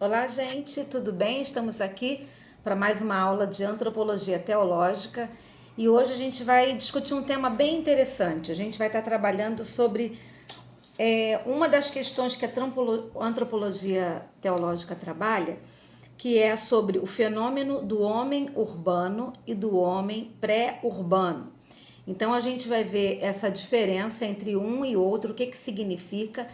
Olá, gente, tudo bem? Estamos aqui para mais uma aula de antropologia teológica e hoje a gente vai discutir um tema bem interessante. A gente vai estar trabalhando sobre uma das questões que a antropologia teológica trabalha, que é sobre o fenômeno do homem urbano e do homem pré-urbano. Então a gente vai ver essa diferença entre um e outro, o que significa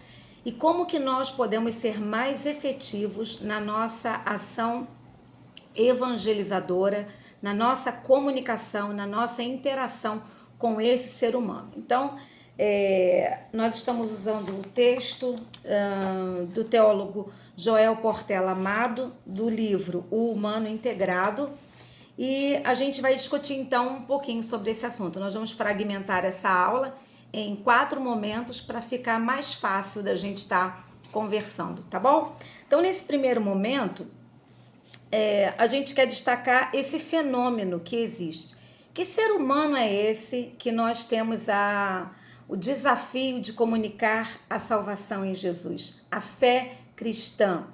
e como que nós podemos ser mais efetivos na nossa ação evangelizadora, na nossa comunicação, na nossa interação com esse ser humano. Então, nós estamos usando o texto do teólogo Joel Portela Amado, do livro O Humano Integrado, e a gente vai discutir então um pouquinho sobre esse assunto. Nós vamos fragmentar essa aula em 4 momentos para ficar mais fácil da gente estar conversando, tá bom? Então, nesse primeiro momento, a gente quer destacar esse fenômeno que existe. Que ser humano é esse que nós temos o desafio de comunicar a salvação em Jesus, a fé cristã?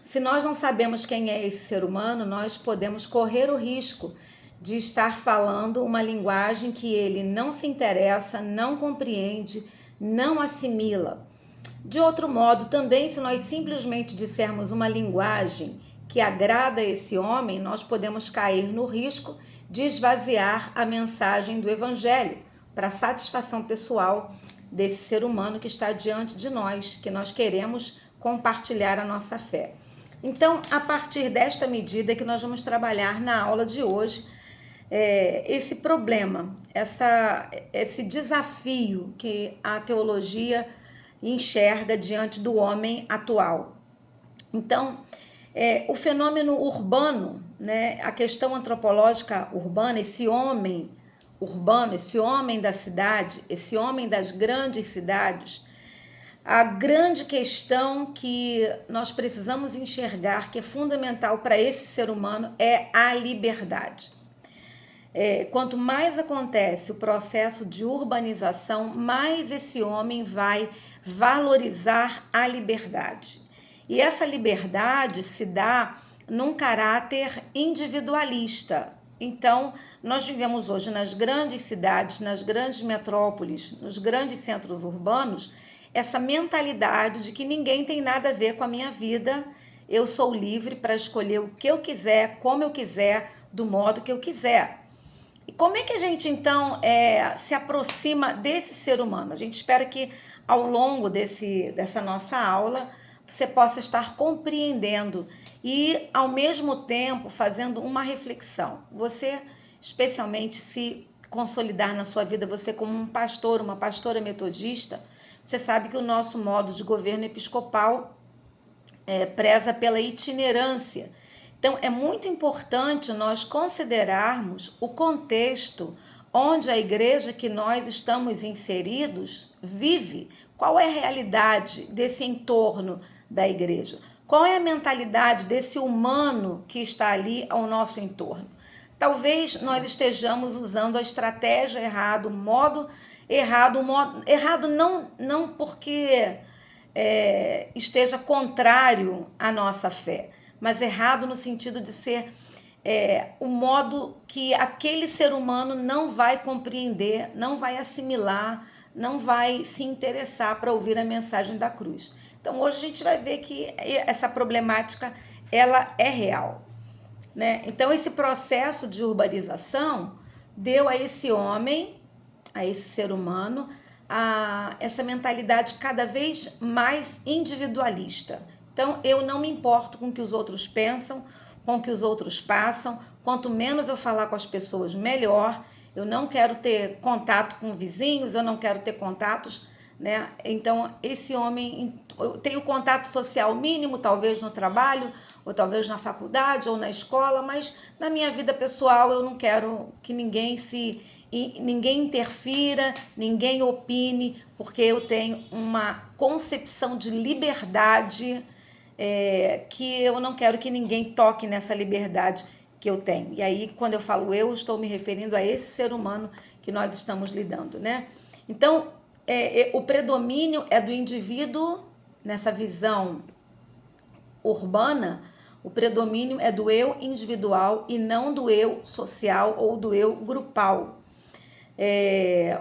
Se nós não sabemos quem é esse ser humano, nós podemos correr o risco de estar falando uma linguagem que ele não se interessa, não compreende, não assimila. De outro modo, também, se nós simplesmente dissermos uma linguagem que agrada a esse homem, nós podemos cair no risco de esvaziar a mensagem do Evangelho para a satisfação pessoal desse ser humano que está diante de nós, que nós queremos compartilhar a nossa fé. Então, a partir desta medida que nós vamos trabalhar na aula de hoje, esse problema, esse desafio que a teologia enxerga diante do homem atual. Então, o fenômeno urbano, né, a questão antropológica urbana, esse homem urbano, esse homem da cidade, esse homem das grandes cidades, a grande questão que nós precisamos enxergar, que é fundamental para esse ser humano, é a liberdade. Quanto mais acontece o processo de urbanização, mais esse homem vai valorizar a liberdade. E essa liberdade se dá num caráter individualista. Então, nós vivemos hoje nas grandes cidades, nas grandes metrópoles, nos grandes centros urbanos, essa mentalidade de que ninguém tem nada a ver com a minha vida, eu sou livre para escolher o que eu quiser, como eu quiser, do modo que eu quiser. E como é que a gente, então, se aproxima desse ser humano? A gente espera que, ao longo dessa nossa aula, você possa estar compreendendo e, ao mesmo tempo, fazendo uma reflexão. Você, especialmente, se consolidar na sua vida, você como um pastor, uma pastora metodista, você sabe que o nosso modo de governo episcopal preza pela itinerância. Então, é muito importante nós considerarmos o contexto onde a igreja que nós estamos inseridos vive. Qual é a realidade desse entorno da igreja? Qual é a mentalidade desse humano que está ali ao nosso entorno? Talvez nós estejamos usando a estratégia errada, o modo errado, não porque esteja contrário à nossa fé, mas errado no sentido de ser o modo que aquele ser humano não vai compreender, não vai assimilar, não vai se interessar para ouvir a mensagem da cruz. Então, hoje a gente vai ver que essa problemática ela é real, né? Então, esse processo de urbanização deu a esse homem, a esse ser humano, essa mentalidade cada vez mais individualista. Então, eu não me importo com o que os outros pensam, com o que os outros passam. Quanto menos eu falar com as pessoas, melhor. Eu não quero ter contato com vizinhos, eu não quero ter contatos, né? Então, esse homem tem o contato social mínimo, talvez no trabalho, ou talvez na faculdade, ou na escola, mas na minha vida pessoal eu não quero que ninguém interfira, ninguém opine, porque eu tenho uma concepção de liberdade que eu não quero que ninguém toque nessa liberdade que eu tenho. E aí, quando eu falo eu, estou me referindo a esse ser humano que nós estamos lidando, né? Então, o predomínio é do indivíduo nessa visão urbana, o predomínio é do eu individual e não do eu social ou do eu grupal.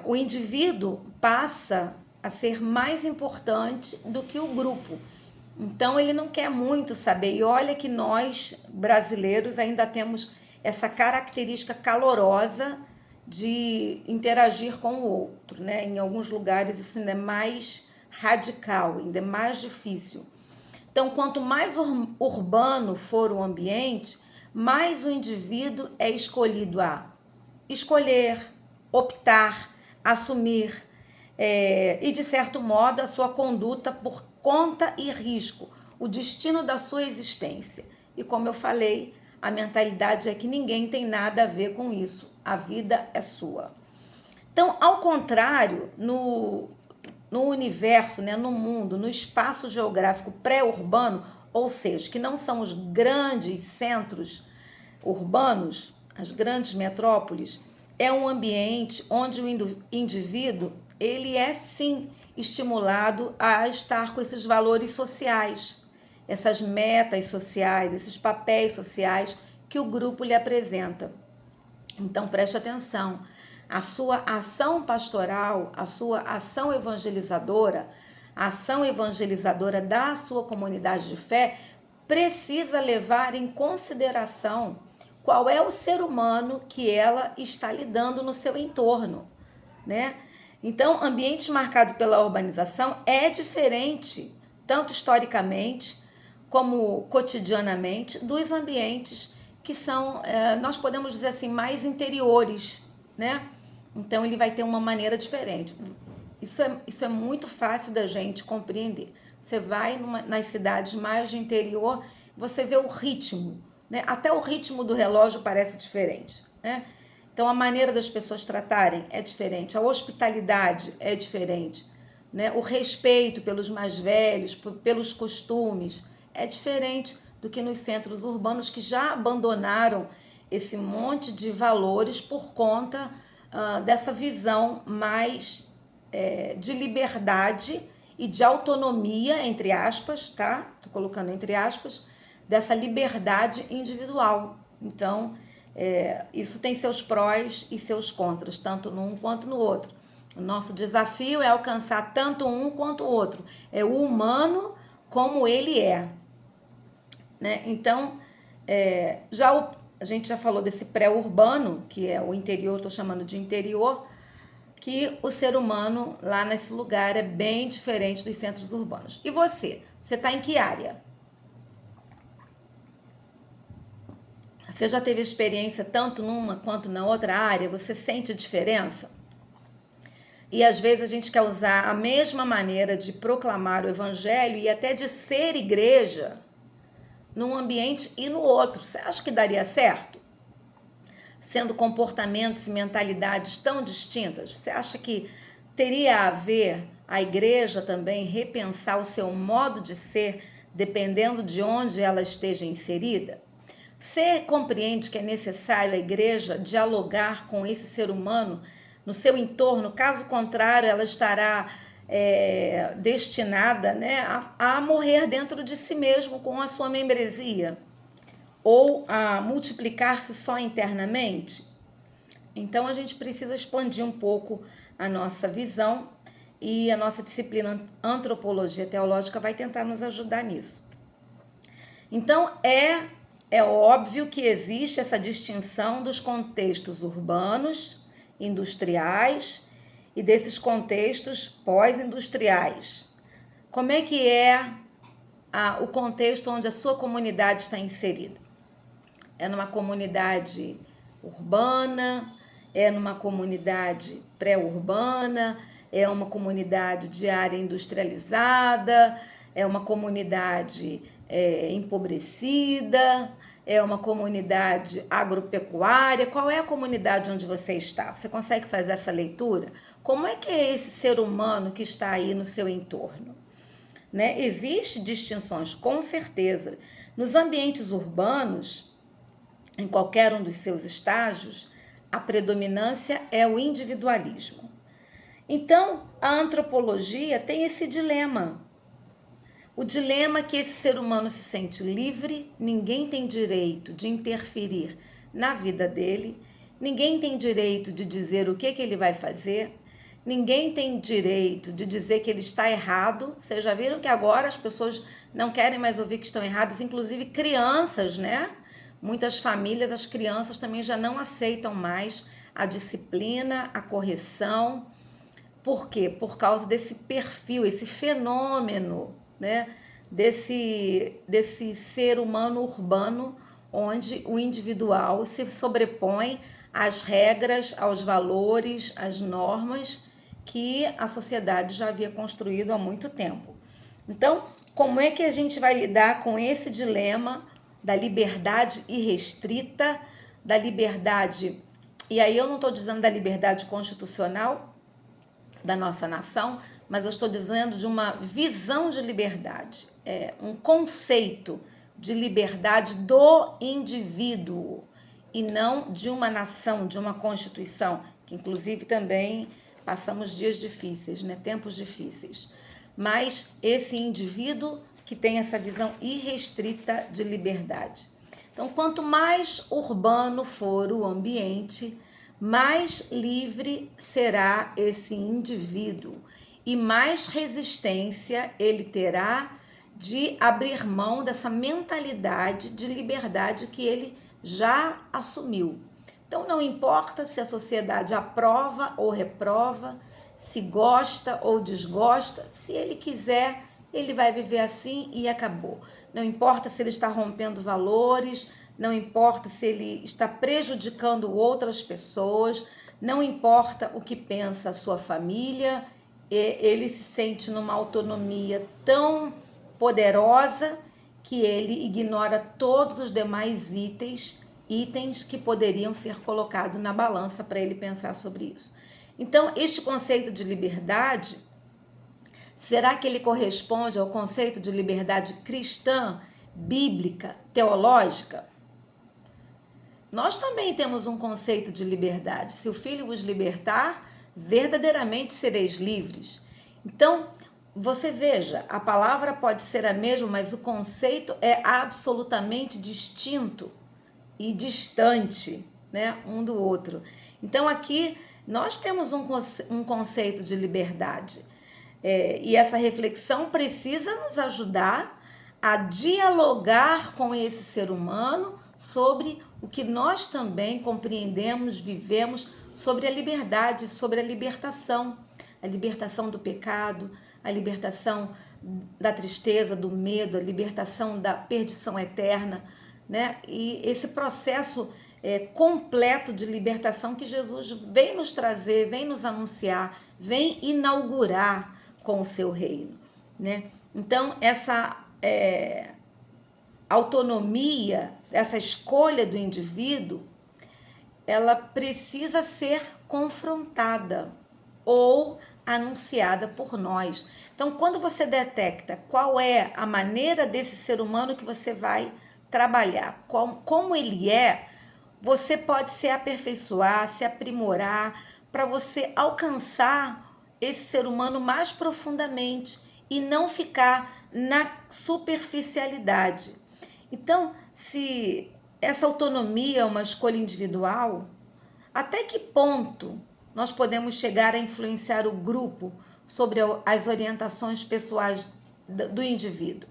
O indivíduo passa a ser mais importante do que o grupo. Então ele não quer muito saber. E olha que nós, brasileiros, ainda temos essa característica calorosa de interagir com o outro, né? Em alguns lugares isso ainda é mais radical, ainda é mais difícil. Então, quanto mais urbano for o ambiente, mais o indivíduo é escolhido a escolher, optar, assumir e, de certo modo, a sua conduta por conta e risco, o destino da sua existência. E como eu falei, a mentalidade é que ninguém tem nada a ver com isso, a vida é sua. Então, ao contrário, no universo, né, no mundo, no espaço geográfico pré-urbano, ou seja, que não são os grandes centros urbanos, as grandes metrópoles, é um ambiente onde o indivíduo ele é sim estimulado a estar com esses valores sociais, essas metas sociais, esses papéis sociais que o grupo lhe apresenta. Então preste atenção, a sua ação pastoral, a sua ação evangelizadora, a ação evangelizadora da sua comunidade de fé precisa levar em consideração qual é o ser humano que ela está lidando no seu entorno, né? Então, ambiente marcado pela urbanização é diferente, tanto historicamente como cotidianamente, dos ambientes que são, nós podemos dizer assim, mais interiores, né? Então, ele vai ter uma maneira diferente. Isso é muito fácil da gente compreender. Você vai nas cidades mais de interior, você vê o ritmo, né? Até o ritmo do relógio parece diferente, né? Então, a maneira das pessoas tratarem é diferente, a hospitalidade é diferente, né? O respeito pelos mais velhos, pelos costumes, é diferente do que nos centros urbanos que já abandonaram esse monte de valores por conta dessa visão mais de liberdade e de autonomia, entre aspas, tá? Tô colocando entre aspas, dessa liberdade individual. Então, isso tem seus prós e seus contras, tanto num quanto no outro. O nosso desafio é alcançar tanto um quanto o outro. É o humano como ele é. Né? Então, a gente já falou desse pré-urbano, que é o interior, estou chamando de interior, que o ser humano lá nesse lugar é bem diferente dos centros urbanos. E você? Você está em que área? Você já teve experiência tanto numa quanto na outra área? Você sente a diferença? E às vezes a gente quer usar a mesma maneira de proclamar o evangelho e até de ser igreja num ambiente e no outro. Você acha que daria certo? Sendo comportamentos e mentalidades tão distintas, você acha que teria a ver a igreja também repensar o seu modo de ser dependendo de onde ela esteja inserida? Você compreende que é necessário a igreja dialogar com esse ser humano no seu entorno, caso contrário, ela estará destinada, né, a morrer dentro de si mesmo com a sua membresia, ou a multiplicar-se só internamente? Então, a gente precisa expandir um pouco a nossa visão e a nossa disciplina antropologia teológica vai tentar nos ajudar nisso. Então, é óbvio que existe essa distinção dos contextos urbanos, industriais e desses contextos pós-industriais. Como é que é o contexto onde a sua comunidade está inserida? É numa comunidade urbana? É numa comunidade pré-urbana? É uma comunidade de área industrializada? É uma comunidade empobrecida? É uma comunidade agropecuária? Qual é a comunidade onde você está? Você consegue fazer essa leitura? Como é que é esse ser humano que está aí no seu entorno? Né? Existem distinções, com certeza. Nos ambientes urbanos, em qualquer um dos seus estágios, a predominância é o individualismo. Então, a antropologia tem esse dilema. O dilema que esse ser humano se sente livre, ninguém tem direito de interferir na vida dele, ninguém tem direito de dizer o que ele vai fazer, ninguém tem direito de dizer que ele está errado. Vocês já viram que agora as pessoas não querem mais ouvir que estão erradas, inclusive crianças, né? Muitas famílias, as crianças também já não aceitam mais a disciplina, a correção. Por quê? Por causa desse perfil, esse fenômeno, né? Desse ser humano urbano, onde o individual se sobrepõe às regras, aos valores, às normas que a sociedade já havia construído há muito tempo. Então, como é que a gente vai lidar com esse dilema da liberdade irrestrita, da liberdade, e aí eu não estou dizendo da liberdade constitucional da nossa nação, mas eu estou dizendo de uma visão de liberdade, um conceito de liberdade do indivíduo e não de uma nação, de uma constituição, que inclusive também passamos dias difíceis, né? Tempos difíceis. Mas esse indivíduo que tem essa visão irrestrita de liberdade. Então, quanto mais urbano for o ambiente, mais livre será esse indivíduo e mais resistência ele terá de abrir mão dessa mentalidade de liberdade que ele já assumiu. Então, não importa se a sociedade aprova ou reprova, se gosta ou desgosta, se ele quiser, ele vai viver assim e acabou. Não importa se ele está rompendo valores, não importa se ele está prejudicando outras pessoas, não importa o que pensa a sua família, ele se sente numa autonomia tão poderosa que ele ignora todos os demais itens que poderiam ser colocados na balança para ele pensar sobre isso. Então, este conceito de liberdade, será que ele corresponde ao conceito de liberdade cristã, bíblica, teológica? Nós também temos um conceito de liberdade. Se o Filho vos libertar, verdadeiramente sereis livres. Então, você veja, a palavra pode ser a mesma, mas o conceito é absolutamente distinto e distante, né, um do outro. Então, aqui nós temos um conceito de liberdade. E essa reflexão precisa nos ajudar a dialogar com esse ser humano sobre o que nós também compreendemos, vivemos sobre a liberdade, sobre a libertação do pecado, a libertação da tristeza, do medo, a libertação da perdição eterna, né? E esse processo completo de libertação que Jesus vem nos trazer, vem nos anunciar, vem inaugurar com o seu reino, né? Então, essa autonomia, essa escolha do indivíduo, ela precisa ser confrontada ou anunciada por nós. Então, quando você detecta qual é a maneira desse ser humano que você vai trabalhar, como ele é, você pode se aperfeiçoar, se aprimorar para você alcançar esse ser humano mais profundamente e não ficar na superficialidade. Então, se essa autonomia é uma escolha individual, até que ponto nós podemos chegar a influenciar o grupo sobre as orientações pessoais do indivíduo?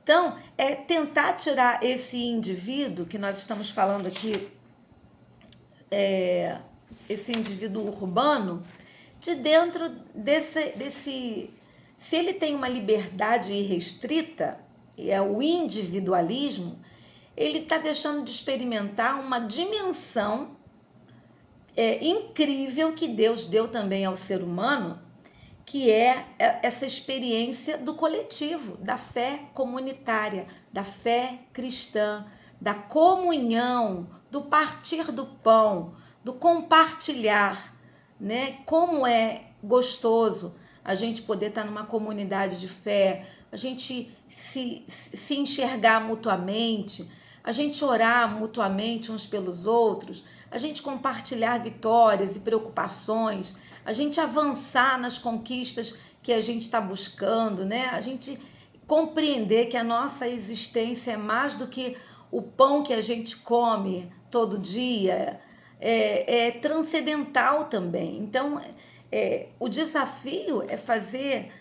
Então, é tentar tirar esse indivíduo que nós estamos falando aqui, esse indivíduo urbano, de dentro desse. Se ele tem uma liberdade irrestrita, é o individualismo, ele está deixando de experimentar uma dimensão incrível que Deus deu também ao ser humano, que é essa experiência do coletivo, da fé comunitária, da fé cristã, da comunhão, do partir do pão, do compartilhar, né? Como é gostoso a gente poder estar numa comunidade de fé, a gente se enxergar mutuamente, a gente orar mutuamente uns pelos outros, a gente compartilhar vitórias e preocupações, a gente avançar nas conquistas que a gente está buscando, né? A gente compreender que a nossa existência é mais do que o pão que a gente come todo dia, é transcendental também. Então, o desafio é fazer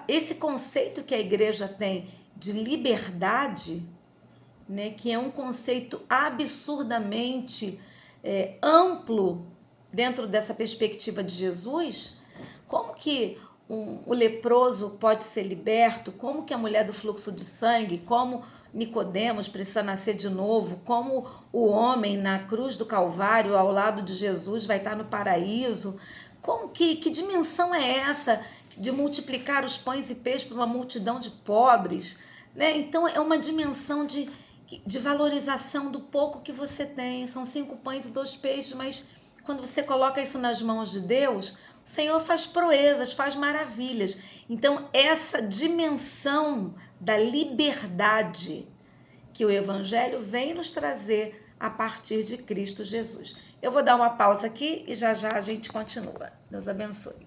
esse conceito que a igreja tem de liberdade, né, que é um conceito absurdamente amplo dentro dessa perspectiva de Jesus. Como que o leproso pode ser liberto? Como que a mulher do fluxo de sangue, como Nicodemos precisa nascer de novo, como o homem na cruz do Calvário ao lado de Jesus vai estar no paraíso? Que dimensão é essa de multiplicar os pães e peixes para uma multidão de pobres, né? Então é uma dimensão de valorização do pouco que você tem. São 5 pães e 2 peixes, mas quando você coloca isso nas mãos de Deus, o Senhor faz proezas, faz maravilhas. Então, essa dimensão da liberdade que o Evangelho vem nos trazer a partir de Cristo Jesus. Eu vou dar uma pausa aqui e já já a gente continua. Deus abençoe.